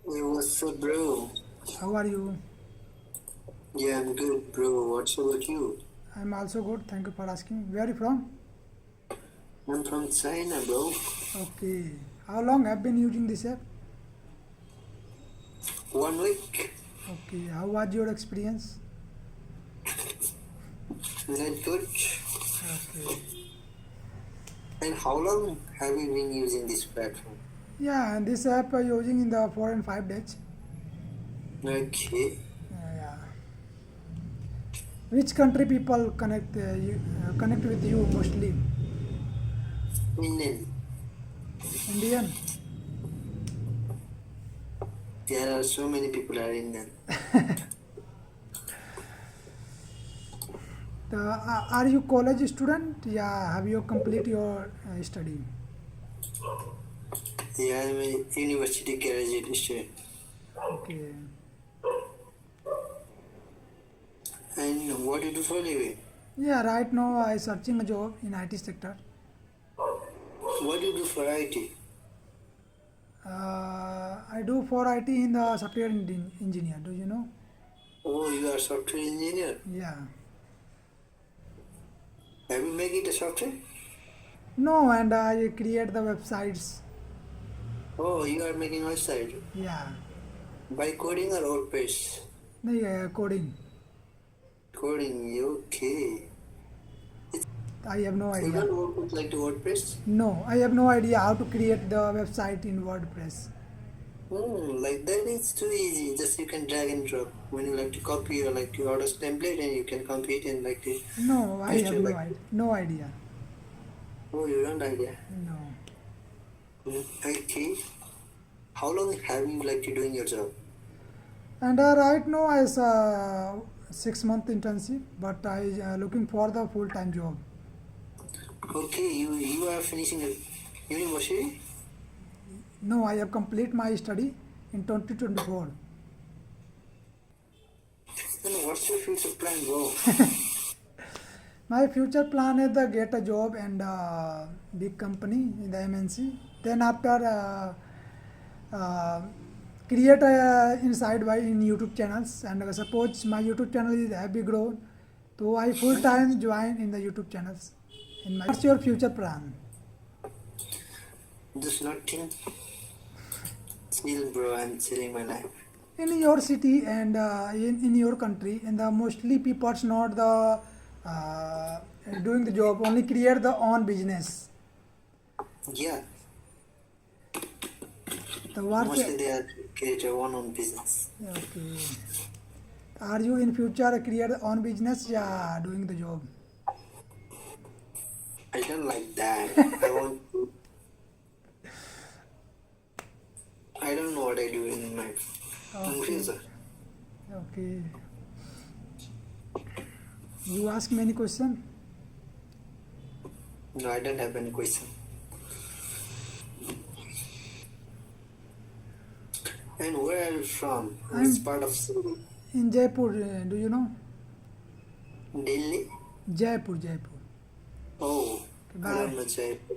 Hey, what's up, bro? How are you? Yeah, I'm good, bro. What's about you? I'm also good. Thank you for asking. Where are you from? I'm from China, bro. Okay. How long have been using this app? 1 week. Okay. How was your experience? Is that good? Okay. And how long have you been using this platform? Yeah, and this app are using in the 4 and 5 days. Okay. Yeah. Which country people connect with you mostly? Indian. Indian. There are so many people are Indian. Are you college student? Yeah. Have you complete your study? Yeah, I'm a university graduate student. Okay. And what do you do for a living? Yeah. Right now I searching a job in IT sector. What do you do for IT? I do for IT in the software engineer. Do you know? Oh, you are a software engineer. Yeah. Have you made it a software? No, and I create the websites. Oh, you are making website Yeah. by coding or WordPress? The coding. Coding, okay. I have no You idea. don't work with like the WordPress? No, I have no idea how to create the website in WordPress. Like that is too easy. Just you can drag and drop. When you like to copy or like to order template and you can copy it and like to No, I paste have it no like idea. No idea. oh you don't idea. No. Okay. How long have you like to doing your job? And right now is 6 month internship, but I looking for the full time job. Okay, you are finishing a university? No, I have complete my study in 2024. Then what's your future plan, bro? My future plan is to get a job and big company in the MNC. Then after uh, create a inside by in YouTube channels and suppose my YouTube channel is have big grown, so I full time join in the YouTube channels. In my what's your future plan Just nothing. Chill, bro. I'm chilling my life. in your city and in your country? And the mostly people's not the doing the job only create the own business. Yeah, The what's mostly they are create your own business. okay. Are you in future create own business? Yeah, doing the job. I don't like that. I want. I don't know what I do in my Okay, future. okay. You ask many question. No, I don't have any question. And where are you from? Which I'm part of city? in Jaipur. Do you know? Delhi? Jaipur, Jaipur. Oh, Okay, I bye. don't know Jaipur.